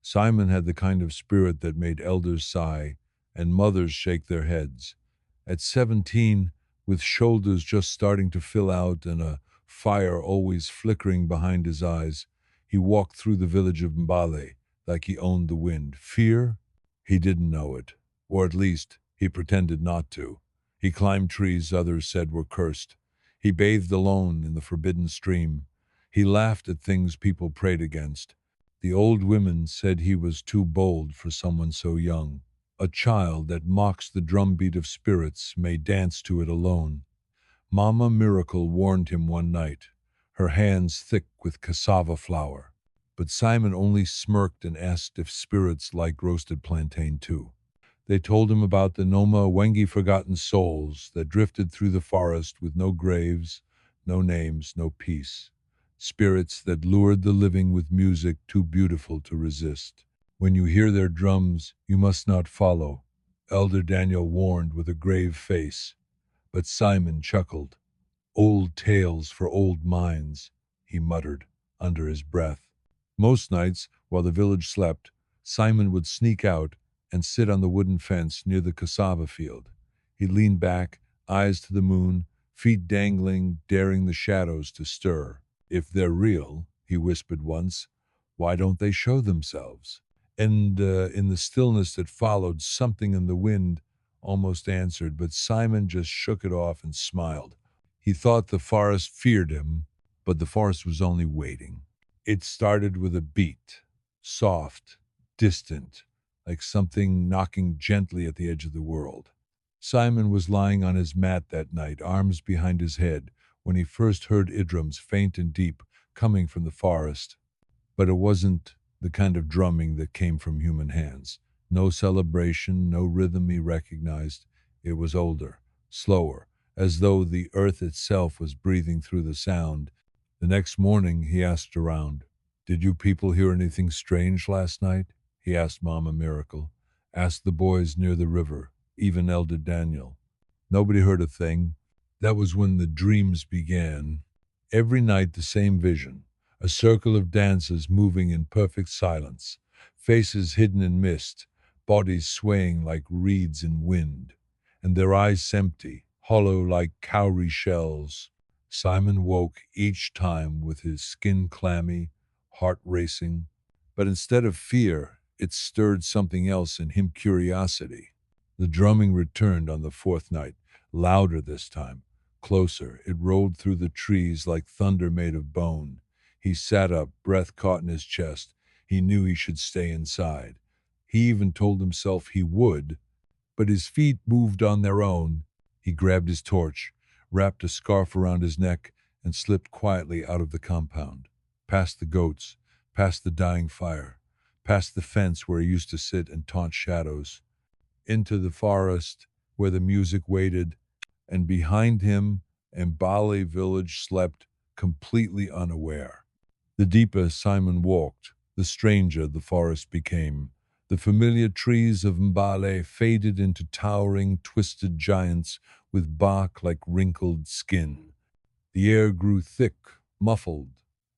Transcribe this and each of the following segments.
Simon had the kind of spirit that made elders sigh and mothers shake their heads. At 17, with shoulders just starting to fill out and a fire always flickering behind his eyes, he walked through the village of Mbale like he owned the wind. Fear? He didn't know it, or at least he pretended not to. He climbed trees others said were cursed. He bathed alone in the forbidden stream. He laughed at things people prayed against. The old women said he was too bold for someone so young. A child that mocks the drumbeat of spirits may dance to it alone. Mama Miracle warned him one night, her hands thick with cassava flour. But Simon only smirked and asked if spirits liked roasted plantain too. They told him about the Noma Wengi forgotten souls that drifted through the forest with no graves, no names, no peace. Spirits that lured the living with music too beautiful to resist. When you hear their drums, you must not follow, Elder Daniel warned with a grave face. But Simon chuckled. Old tales for old minds, he muttered under his breath. Most nights, while the village slept, Simon would sneak out and sit on the wooden fence near the cassava field. He leaned back, eyes to the moon, feet dangling, daring the shadows to stir. If they're real, he whispered once, why don't they show themselves? And in the stillness that followed, something in the wind almost answered, but Simon just shook it off and smiled. He thought the forest feared him, but the forest was only waiting. It started with a beat, soft, distant, like something knocking gently at the edge of the world. Simon was lying on his mat that night, arms behind his head, when he first heard Idrums, faint and deep, coming from the forest. But it wasn't the kind of drumming that came from human hands. No celebration, no rhythm he recognized. It was older, slower, as though the earth itself was breathing through the sound. The next morning he asked around, did you people hear anything strange last night? He asked Mama Miracle. Asked the boys near the river, even Elder Daniel. Nobody heard a thing. That was when the dreams began. Every night the same vision, a circle of dancers moving in perfect silence, faces hidden in mist, bodies swaying like reeds in wind, and their eyes empty, hollow like cowrie shells. Simon woke each time with his skin clammy, heart racing, but instead of fear, it stirred something else in him, curiosity. The drumming returned on the fourth night, louder this time, closer. It rolled through the trees like thunder made of bone. He sat up, breath caught in his chest. He knew he should stay inside. He even told himself he would, but his feet moved on their own. He grabbed his torch, wrapped a scarf around his neck, and slipped quietly out of the compound, past the goats, past the dying fire, past the fence where he used to sit and taunt shadows, into the forest where the music waited, and behind him, Mbale village slept, completely unaware. The deeper Simon walked, the stranger the forest became. The familiar trees of Mbale faded into towering, twisted giants with bark like wrinkled skin. The air grew thick, muffled,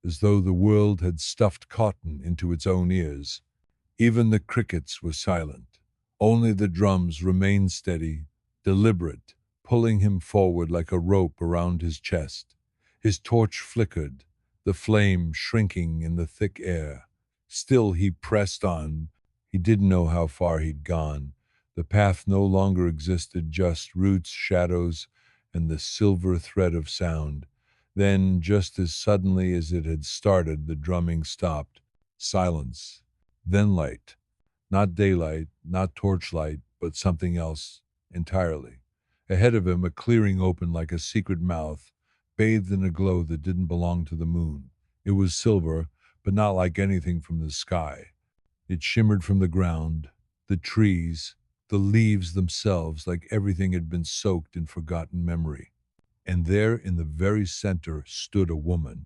as though the world had stuffed cotton into its own ears. Even the crickets were silent. Only the drums remained steady, deliberate, pulling him forward like a rope around his chest. His torch flickered, the flame shrinking in the thick air. Still he pressed on. He didn't know how far he'd gone. The path no longer existed, just roots, shadows, and the silver thread of sound. Then, just as suddenly as it had started, the drumming stopped. Silence. Then light. Not daylight, not torchlight, but something else entirely. Ahead of him, a clearing opened like a secret mouth, bathed in a glow that didn't belong to the moon. It was silver, but not like anything from the sky. It shimmered from the ground, the trees, the leaves themselves, like everything had been soaked in forgotten memory. And there in the very center stood a woman.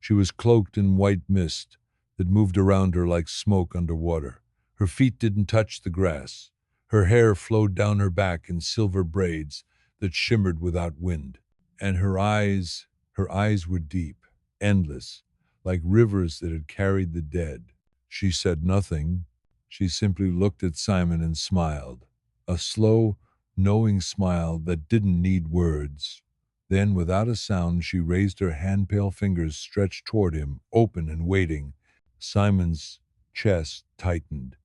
She was cloaked in white mist that moved around her like smoke underwater. Her feet didn't touch the grass. Her hair flowed down her back in silver braids that shimmered without wind. And her eyes were deep, endless, like rivers that had carried the dead. She said nothing. She simply looked at Simon and smiled. A slow, knowing smile that didn't need words. Then, without a sound, she raised her hand-pale fingers stretched toward him, open and waiting. Simon's chest tightened.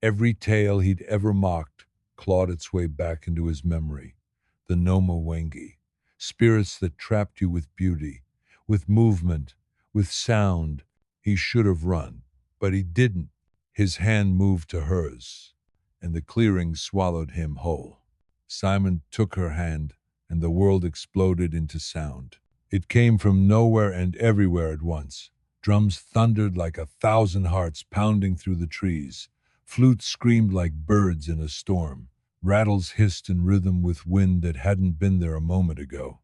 Every tale he'd ever mocked clawed its way back into his memory. The Noma Wengi, spirits that trapped you with beauty, with movement, with sound. He should have run, but he didn't. His hand moved to hers, and the clearing swallowed him whole. Simon took her hand, and the world exploded into sound. It came from nowhere and everywhere at once. Drums thundered like 1,000 hearts pounding through the trees. Flutes screamed like birds in a storm. Rattles hissed in rhythm with wind that hadn't been there a moment ago.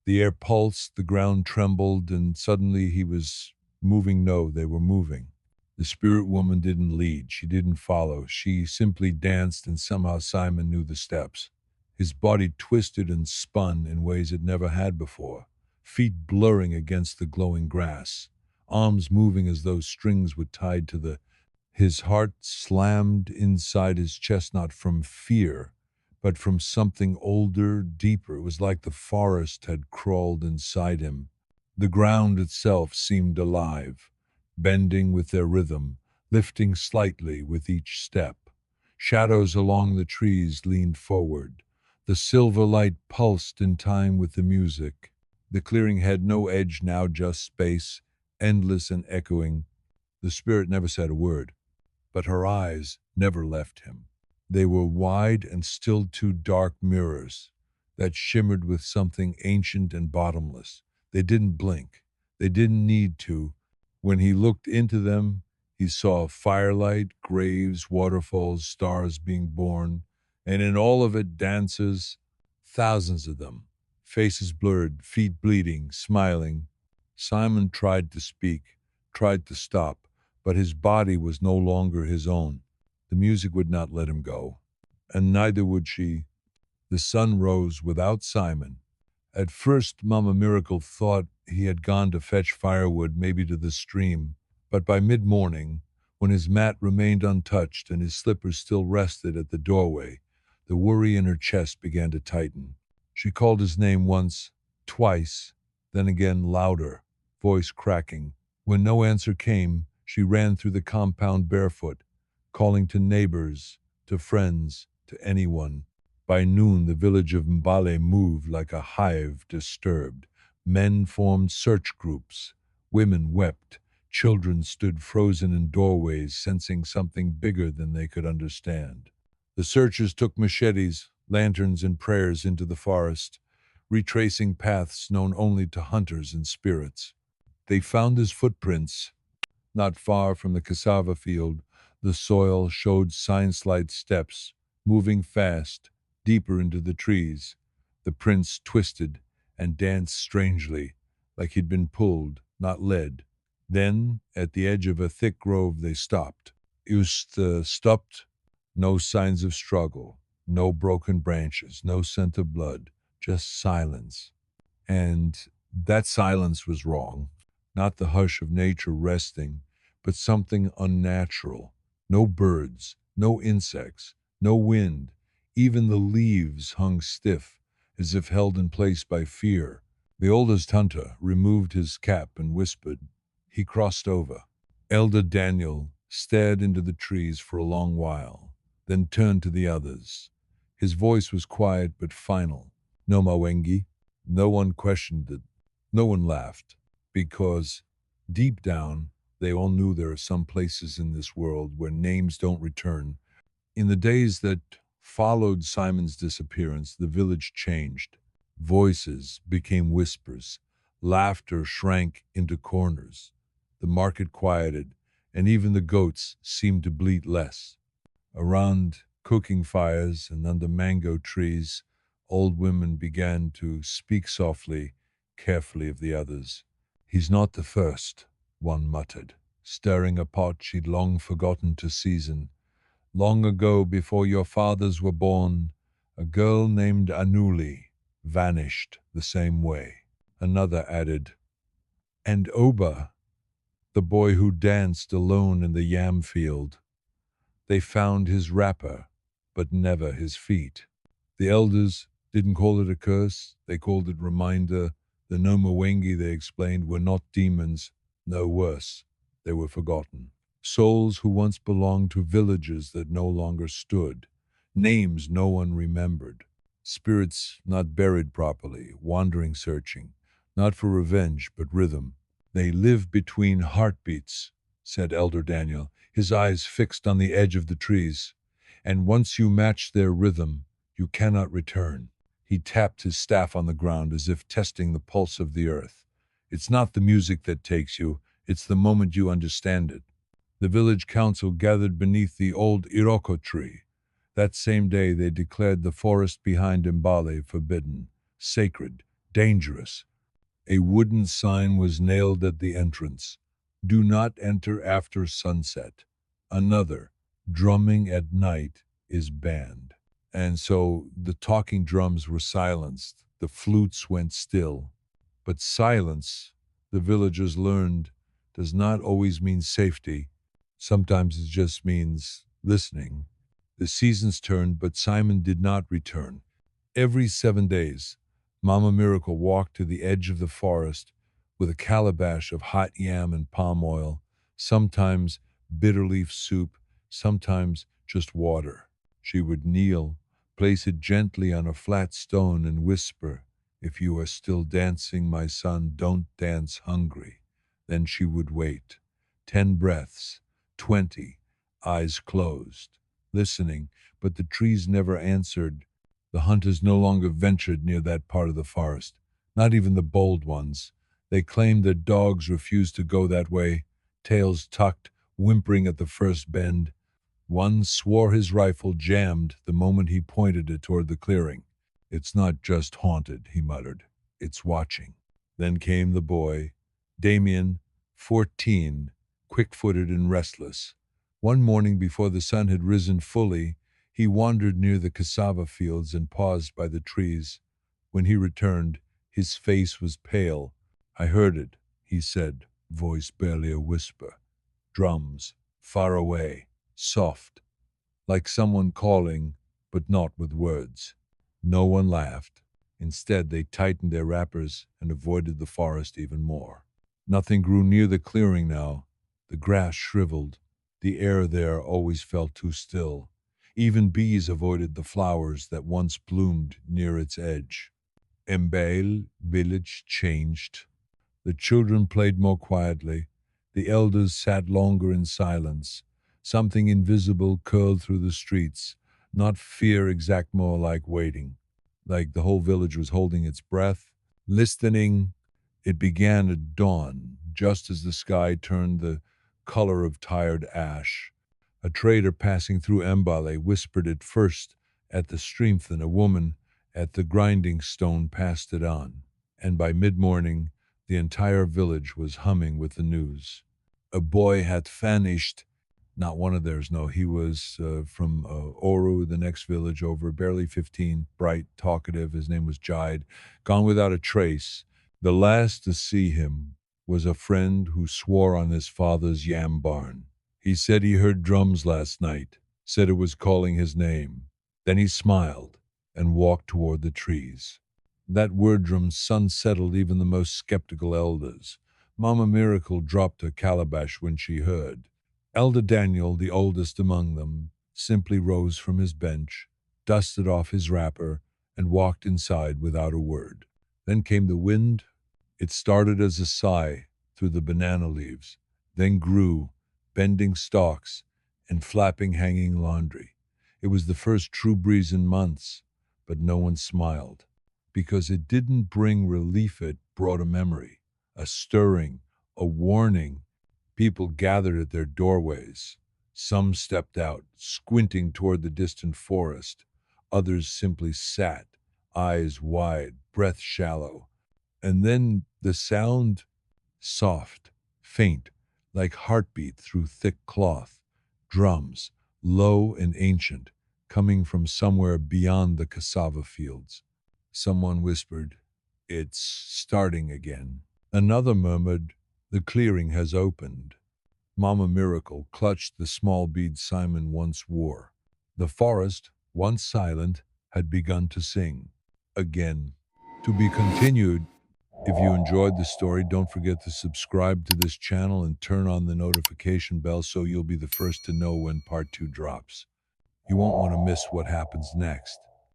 The air pulsed, the ground trembled, and suddenly he was moving. No, they were moving. The spirit woman didn't lead, she didn't follow. She simply danced, and somehow Simon knew the steps. His body twisted and spun in ways it never had before, feet blurring against the glowing grass, arms moving as though strings were tied to the. His heart slammed inside his chest, not from fear, but from something older, deeper. It was like the forest had crawled inside him. The ground itself seemed alive, bending with their rhythm, lifting slightly with each step. Shadows along the trees leaned forward. The silver light pulsed in time with the music. The clearing had no edge now, just space, endless and echoing. The spirit never said a word, but her eyes never left him. They were wide and still two dark mirrors that shimmered with something ancient and bottomless. They didn't blink. They didn't need to. When he looked into them, he saw firelight, graves, waterfalls, stars being born, and in all of it dances, thousands of them, faces blurred, feet bleeding, smiling. Simon tried to speak, tried to stop, but his body was no longer his own. The music would not let him go, and neither would she. The sun rose without Simon. At first, Mama Miracle thought he had gone to fetch firewood, maybe to the stream, but by mid-morning, when his mat remained untouched and his slippers still rested at the doorway, the worry in her chest began to tighten. She called his name once, twice, then again louder, voice cracking. When no answer came, she ran through the compound barefoot, calling to neighbors, to friends, to anyone. By noon, the village of Mbale moved like a hive disturbed. Men formed search groups. Women wept. Children stood frozen in doorways, sensing something bigger than they could understand. The searchers took machetes, lanterns, and prayers into the forest, retracing paths known only to hunters and spirits. They found his footprints. Not far from the cassava field, the soil showed sign-slide steps, moving fast, deeper into the trees. The prince twisted and danced strangely, like he'd been pulled, not led. Then, at the edge of a thick grove, they stopped. Stopped. No signs of struggle, no broken branches, no scent of blood, just silence. And that silence was wrong. Not the hush of nature resting, but something unnatural. No birds, no insects, no wind. Even the leaves hung stiff, as if held in place by fear. The oldest hunter removed his cap and whispered. He crossed over. Elder Daniel stared into the trees for a long while, then turned to the others. His voice was quiet but final. No Mawengi. No one questioned it. No one laughed, because deep down they all knew there are some places in this world where names don't return. In the days that followed Simon's disappearance, the village changed. Voices became whispers. Laughter shrank into corners. The market quieted, and even the goats seemed to bleat less. Around cooking fires and under mango trees, old women began to speak softly, carefully of the others. He's not the first, one muttered, stirring a pot she'd long forgotten to season. Long ago, before your fathers were born, a girl named Anuli vanished the same way. Another added, and Oba, the boy who danced alone in the yam field. They found his wrapper, but never his feet. The elders didn't call it a curse, they called it reminder. The Nomawengi, they explained, were not demons, no worse. They were forgotten. Souls who once belonged to villages that no longer stood. Names no one remembered. Spirits not buried properly, wandering searching, not for revenge, but rhythm. They live between heartbeats, said Elder Daniel, his eyes fixed on the edge of the trees. And once you match their rhythm, you cannot return. He tapped his staff on the ground as if testing the pulse of the earth. It's not the music that takes you, it's the moment you understand it. The village council gathered beneath the old Iroko tree. That same day they declared the forest behind Mbale forbidden, sacred, dangerous. A wooden sign was nailed at the entrance. Do not enter after sunset. Another, drumming at night, is banned. And so the talking drums were silenced, the flutes went still. But silence, the villagers learned, does not always mean safety. Sometimes it just means listening. The seasons turned, but Simon did not return. Every 7 days, Mama Miracle walked to the edge of the forest with a calabash of hot yam and palm oil, sometimes bitter leaf soup, sometimes just water. She would kneel, place it gently on a flat stone, and whisper, "If you are still dancing, my son, don't dance hungry." Then she would wait. 10 breaths, 20, eyes closed, listening, but the trees never answered. The hunters no longer ventured near that part of the forest, not even the bold ones. They claimed that dogs refused to go that way, tails tucked, whimpering at the first bend. One swore his rifle jammed the moment he pointed it toward the clearing. "It's not just haunted," he muttered. "It's watching." Then came the boy, Damien, 14, quick-footed and restless. One morning before the sun had risen fully, he wandered near the cassava fields and paused by the trees. When he returned, his face was pale. "I heard it," he said, voice barely a whisper. "Drums, far away, soft, like someone calling, but not with words." No one laughed. Instead, they tightened their wrappers and avoided the forest even more. Nothing grew near the clearing now. The grass shriveled. The air there always felt too still. Even bees avoided the flowers that once bloomed near its edge. Mbale village changed. The children played more quietly. The elders sat longer in silence. Something invisible curled through the streets, not fear exact, more like waiting. Like the whole village was holding its breath, listening. It began at dawn, just as the sky turned the color of tired ash. A trader passing through Mbale whispered it first at the stream, and a woman at the grinding stone passed it on. And by mid-morning, the entire village was humming with the news. A boy had vanished. Not one of theirs, no. He was from Oru, the next village over, barely 15, bright, talkative. His name was Jide. Gone without a trace. The last to see him was a friend who swore on his father's yam barn. He said he heard drums last night, said it was calling his name. Then he smiled and walked toward the trees. That word drum sun-settled even the most skeptical elders. Mama Miracle dropped her calabash when she heard. Elder Daniel, the oldest among them, simply rose from his bench, dusted off his wrapper, and walked inside without a word. Then came the wind. It started as a sigh through the banana leaves, then grew, bending stalks and flapping hanging laundry. It was the first true breeze in months, but no one smiled, because it didn't bring relief, it brought a memory, a stirring, a warning. People gathered at their doorways. Some stepped out, squinting toward the distant forest. Others simply sat, eyes wide, breath shallow. And then the sound, soft, faint, like heartbeat through thick cloth. Drums, low and ancient, coming from somewhere beyond the cassava fields. Someone whispered, "It's starting again." Another murmured, The clearing has opened. Mama Miracle clutched the small bead Simon once wore. The forest, once silent, had begun to sing. Again. To be continued. If you enjoyed the story, don't forget to subscribe to this channel and turn on the notification bell so you'll be the first to know when part 2 drops. You won't want to miss what happens next.